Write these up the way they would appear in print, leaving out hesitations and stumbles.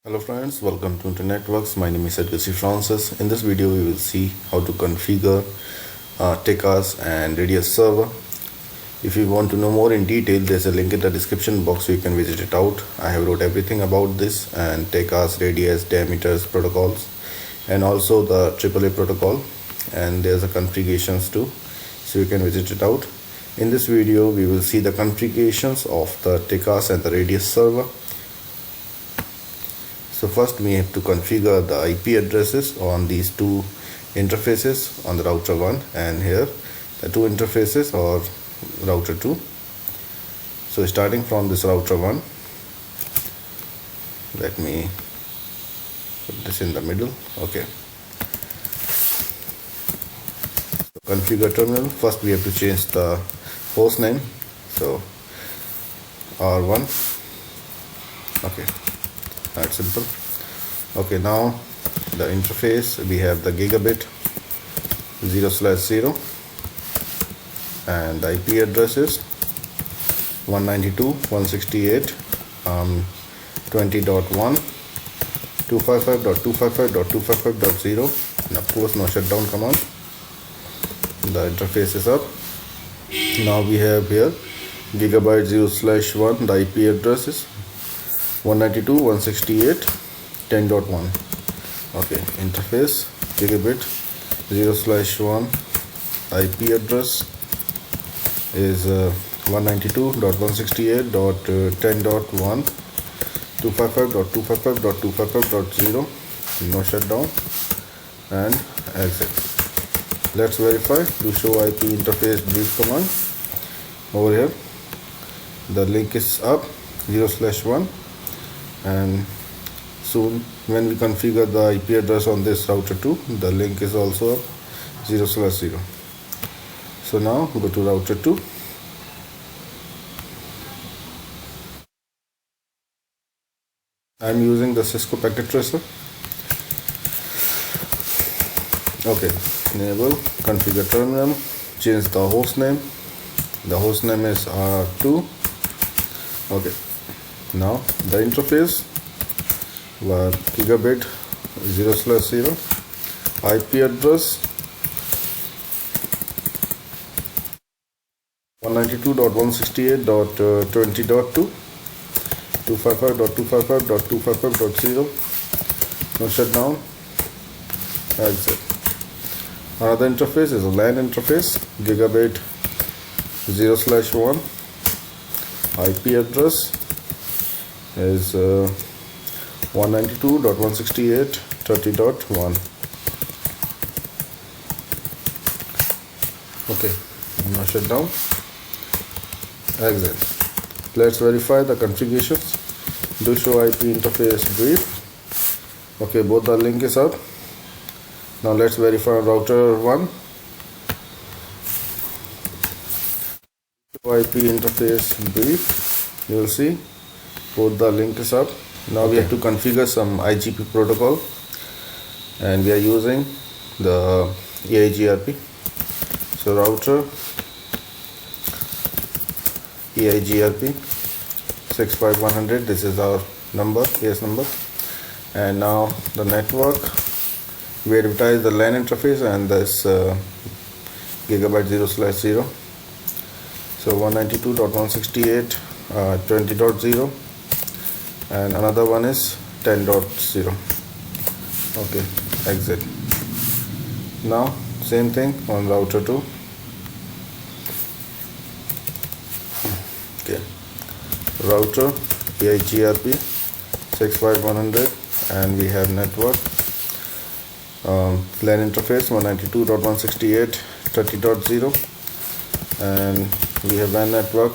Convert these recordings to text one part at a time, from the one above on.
Hello friends, welcome to Internetworks. My name is Francis. In this video we will see how to configure TACACS and Radius server. If you want to know more in detail, there's a link in the description box so you can visit it out. I have wrote everything about this and TACACS, Radius, diameters, protocols, and also the AAA protocol, and there's a configurations too, so you can visit it out. In this video we will see the configurations of the TACACS and the Radius server. So first we have to configure the IP addresses on these two interfaces on the router 1 and here the two interfaces or router 2. So starting from this router 1, let me put this in the middle. Okay. So configure terminal. First we have to change the host name. So R1. Okay. That's simple. Okay, now the interface, we have the gigabit 0/0 and the IP addresses 192.168.20.1 255.255.255.0 and of course no shutdown command. The interface is up. Now we have here gigabyte 0/1, the IP address is 192.168.10.1. okay, interface gigabit 0/1, IP address is 192.168.10.1 255.255.255.0, no shutdown and exit. Let's verify. Do show IP interface brief command. Over here the link is up 0/1, and soon when we configure the IP address on this router 2, the link is also up 0/0. So now go to router 2. I am using the Cisco packet tracer. Okay, enable configure terminal, change the host name. The host name is R2. okay, now the interface was gigabit 0/0, IP address 192.168.20.2 255.255.255.0, no shutdown, exit. Another interface is a LAN interface, gigabit 0/1, IP address is 192.168.30.1. okay, now shut down, exit. Let's verify the configurations. Do show IP interface brief. Okay, both the link is up. Now let's verify router 1. IP interface brief. You will see both the link is up. Now we have to configure some IGP protocol, and we are using the EIGRP. So router EIGRP 65100, this is our number, case number. And now the network, we advertise the LAN interface and this gigabyte 0/0. So 192.168.20.0 and another one is 10.0. okay, exit. Now same thing on router 2. okay, router EIGRP 65100 and we have network LAN interface 192.168.30.0 and we have WAN network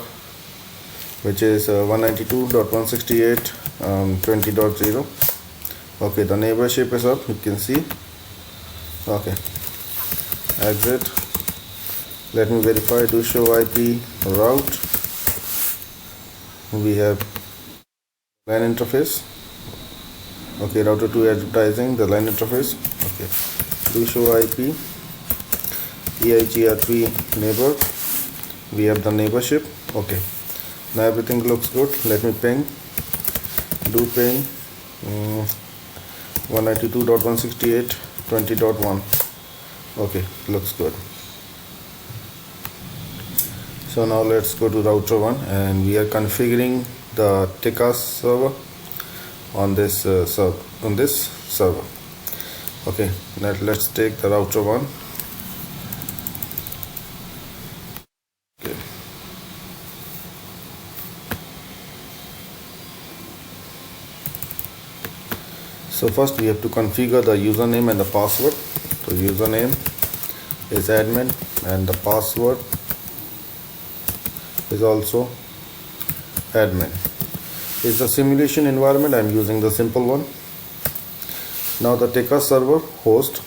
which is 192.168.20.0. okay, the neighborship is up, you can see. okay, exit. Let me verify. Do show IP route. We have LAN interface. okay, router 2 advertising the LAN interface. okay, do show IP EIGRP neighbor. We have the neighborship. okay, now everything looks good. Let me ping. Do ping 192.168.20.1. okay, looks good. So now let's go to router 1, and we are configuring the TACACS server on this server. Okay, let's take the router 1. Okay. So first we have to configure the username and the password. So username is admin and the password is also admin. It's the simulation environment. I'm using the simple one. Now the TACACS server host.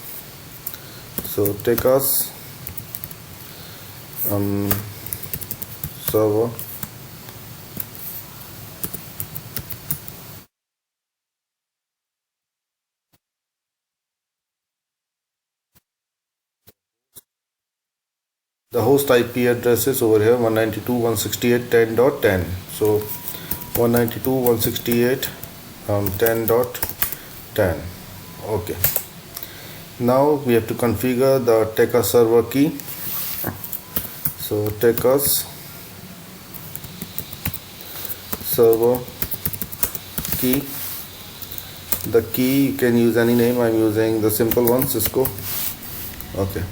So TACACS server the host IP address is over here 192.168.10.10. so 192.168.10.10. okay, now we have to configure the TACACS server key. So TACACS server key, the key you can use any name. I'm using the simple one, Cisco. Okay,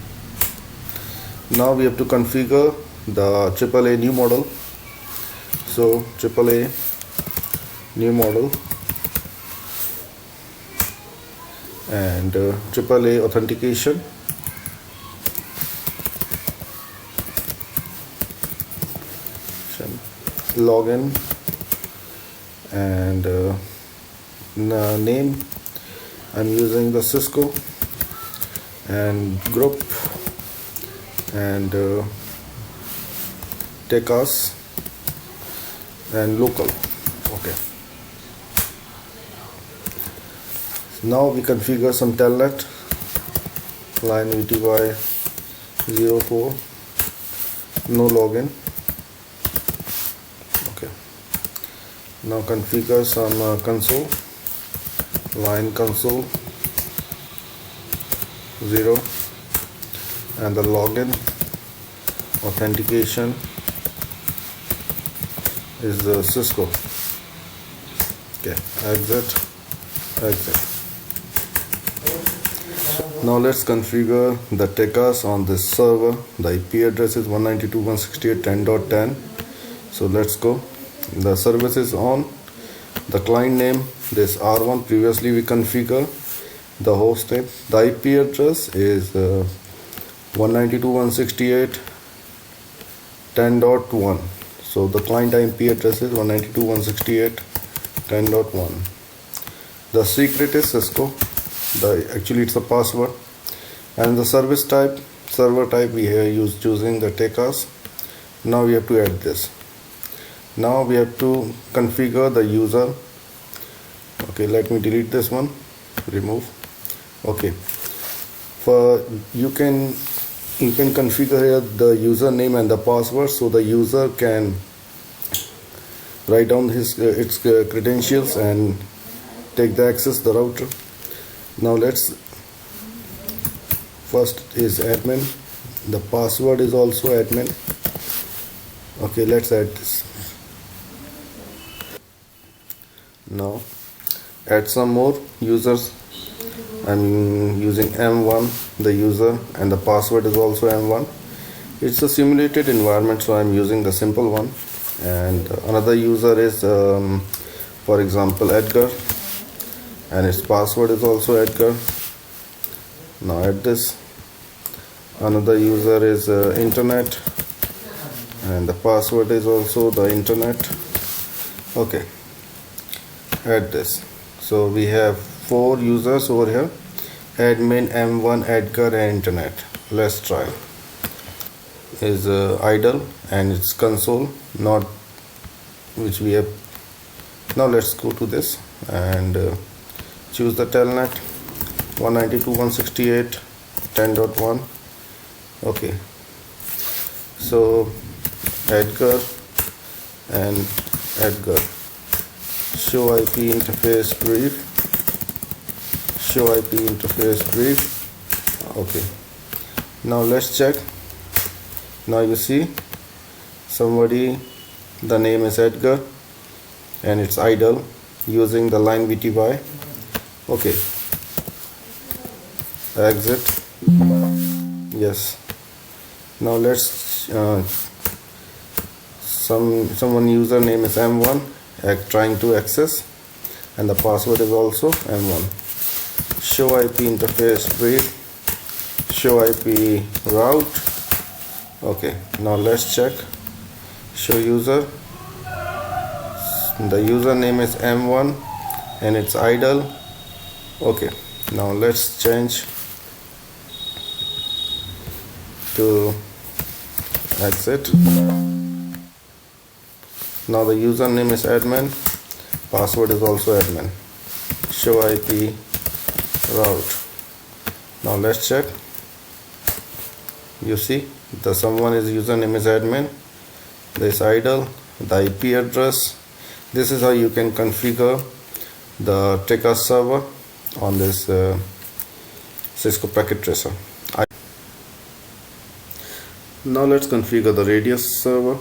now we have to configure the AAA new model. So AAA new model and AAA authentication, login, and name I'm using the Cisco, and group and TACACS and local. Okay, now we configure some telnet, line VTY 04, no login. Okay, now configure some console, line console 0, and the login authentication is Cisco. Okay, exit. Now let's configure the TACACS on this server. The IP address is 192.168.10.10. so let's go. The service is on. The client name, this R1, previously we configure. The host name, the IP address is 192.168.10.1. so the client IP address is 192.168.10.1. the secret is Cisco. Actually it's a password. And the service type, server type, we are choosing the TACACS. Now we have to add this. Now we have to configure the user. Okay, let me delete this one, remove. Okay, you can configure here the username and the password, so the user can write down its credentials and take the access the router. Now let's, first is admin, the password is also admin. Okay, let's add this. Now add some more users. I'm using M1, the user, and the password is also M1. It's a simulated environment, so I'm using the simple one. And another user is for example Edgar, and its password is also Edgar. Now add this. Another user is internet, and the password is also the internet. Okay, add this. So we have 4 users over here: admin, M1, Edgar, and internet. Let's try. Is idle, and it's console, not which we have. Now let's go to this and choose the telnet 192.168.10.1. okay, so Edgar and Edgar show IP interface brief, show IP interface brief. Okay, now let's check. Now you see somebody, the name is Edgar and it's idle using the line VTY. Okay, exit. Yes. Now let's someone username is M1 trying to access, and the password is also M1. Show IP interface brief, show IP route. Okay, now let's check. Show user. The username is M1 and it's idle. Okay, now let's change to exit. Now the username is admin, password is also admin. Show IP route. Now let's check. You see the someone is username is admin, this idle, the IP address. This is how you can configure the TACACS server on this Cisco packet tracer. Now let's configure the Radius server,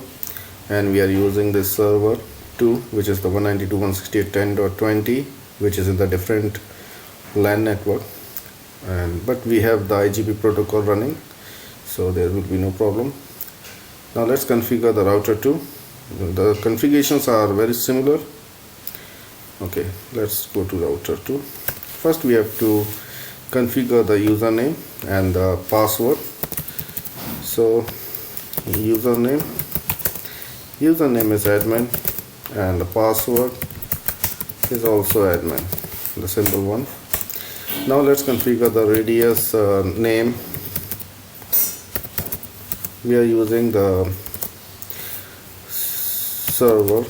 and we are using this server 2, which is the 192.168.10.20, which is in the different LAN network, but we have the IGP protocol running, so there will be no problem. Now let's configure the router 2. The configurations are very similar. Okay, let's go to router 2. First we have to configure the username and the password. So username is admin and the password is also admin, the simple one. Now let's configure the Radius name. We are using the server.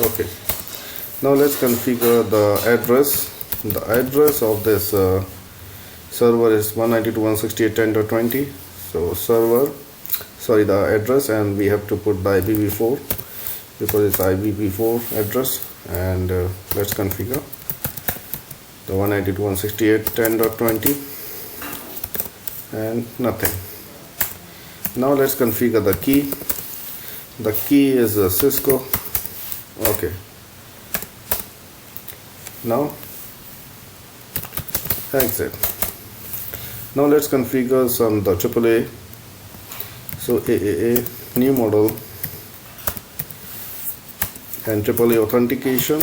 Okay, now let's configure the address. The address of this server is 192.168.10.20. so the address, and we have to put the IPv4 because it's IPv4 address, and let's configure the 192.168.10.20 and nothing. Now let's configure the key. The key is Cisco. Okay, now exit. Now let's configure the AAA. So AAA new model and AAA authentication,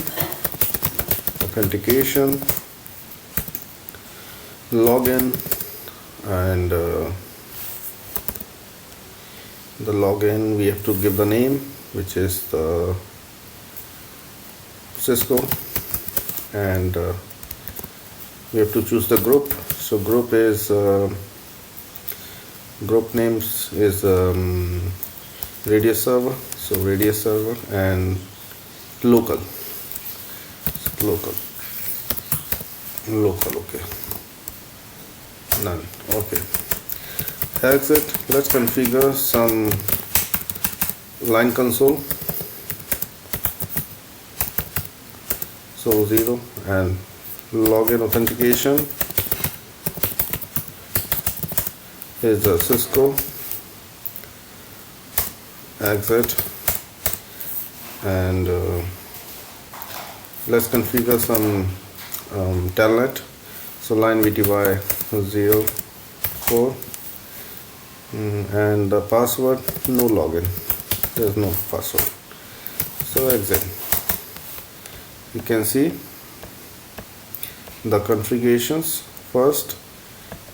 login, and the login we have to give the name, which is the Cisco, and we have to choose the group. So group names is Radius server. So Radius server and local. Okay, none. Okay, exit. Let's configure some line console. So 0 and login authentication is Cisco. Exit, and let's configure some telnet. So line VTY 04 and the password no login. There's no password. So exit. You can see the configurations. First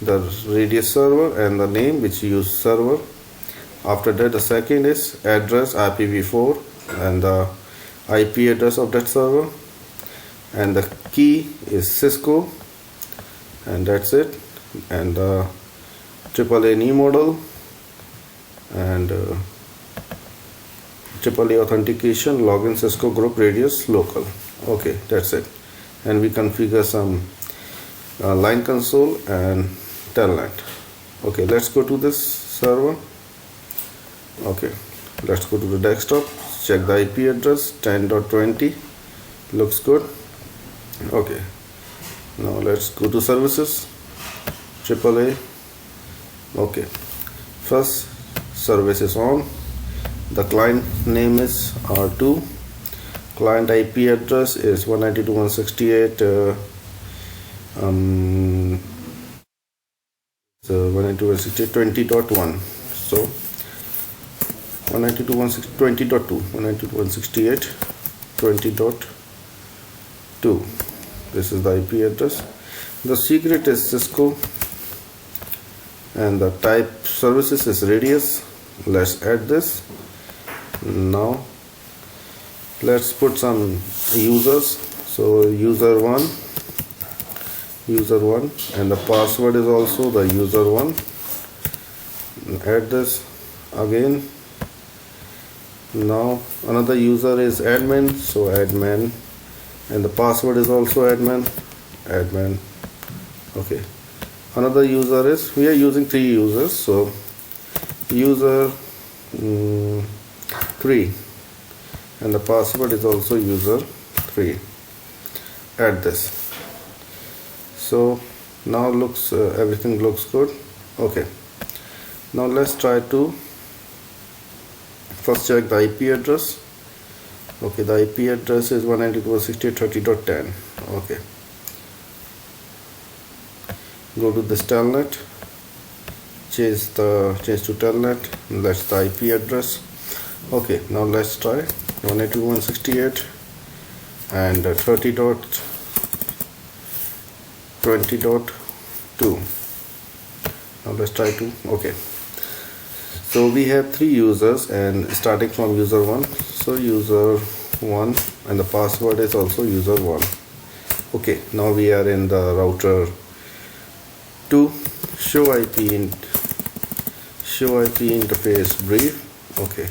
the Radius server and the name which you use server. After that the second is address IPv4 and the IP address of that server, and the key is Cisco, and that's it. And the AAA new model and AAA authentication, login, Cisco, group, Radius, local. Okay, that's it. And we configure some line console and telnet. Okay, let's go to this server. Okay, let's go to the desktop, check the IP address 10.20, looks good. Okay, now let's go to services, AAA. Okay, first service is on. The client name is R2. Client IP address is 192.168.20.1. So 192.168.20.2, 192.168.20.2. This is the IP address. The secret is Cisco, and the type services is Radius. Let's add this. Now let's put some users. So user 1, and the password is also the user 1. Add this again. Now another user is admin, so admin, and the password is also admin. Okay, another user is, we are using 3 users, so user 3, and the password is also user 3. Add this. So now looks everything looks good. Okay, now let's try to first check the IP address. Okay, the IP address is 192.168.30.10. okay, go to this telnet, change to telnet, and that's the IP address. Okay, now let's try 192.168 and 30.20.2. now let's try to, okay, so we have 3 users, and starting from user 1, so user 1, and the password is also user 1. Okay, now we are in the router 2. Show IP interface brief. Okay,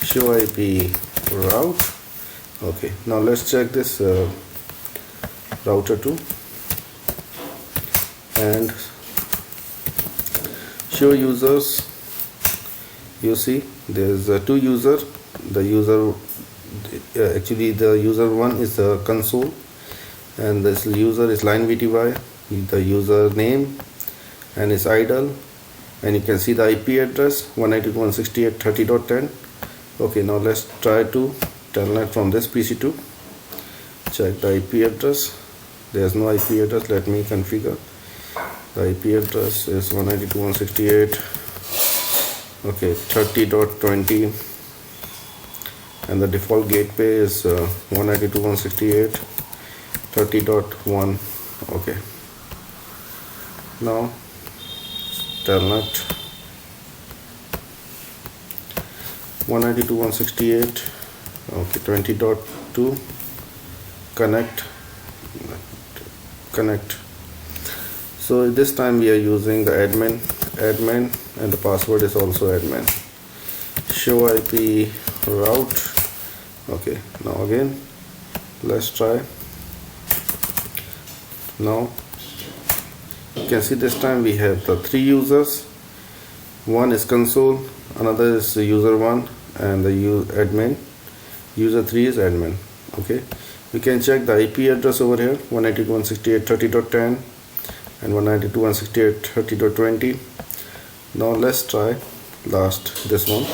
show IP route. Okay, now let's check this router 2 and show users. You see there's 2 users. The user actually the user 1 is the console, and this user is line VTY, the user name, and is idle, and you can see the IP address 192.168.30.10. okay, now let's try to telnet from this PC2. Check the IP address. There's no IP address. Let me configure. The IP address is 192.168, okay, 30.20, and the default gateway is 192.168.30.1. okay, now telnet 192.168, okay, 20.2, connect. So this time we are using the admin, and the password is also admin. Show IP route. Okay, now again let's try. Now you can see this time we have the 3 users. One is console, another is user 1, and the admin. User 3 is admin. Okay, we can check the IP address over here, 192.168.30.10 and 192.168.30.20. now let's try this one.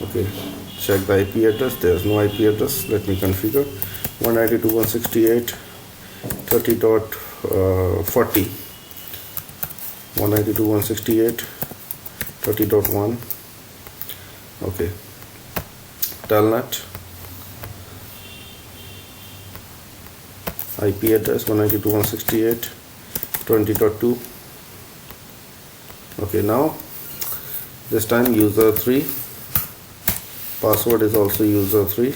Okay, check the IP address. There's no IP address. Let me configure 192.168.30.40, 192.168.30.1. okay, telnet IP address 192.168.20.2. okay, now this time user 3, password is also user 3.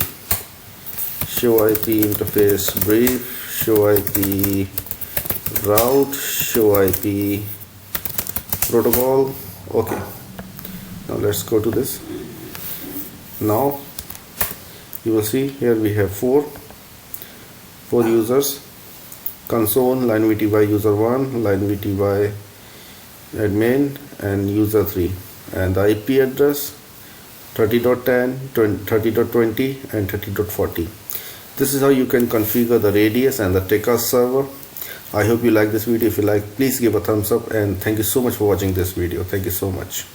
Show IP interface brief, show IP route, show IP protocol. Okay, now let's go to this. Now you will see here we have four users: console, line VTY user 1, line VTY admin, and user 3, and the IP address 30.10, 30.20 and 30.40. This is how you can configure the Radius and the TACACS server. I hope you like this video. If you like, please give a thumbs up, and thank you so much for watching this video. Thank you so much.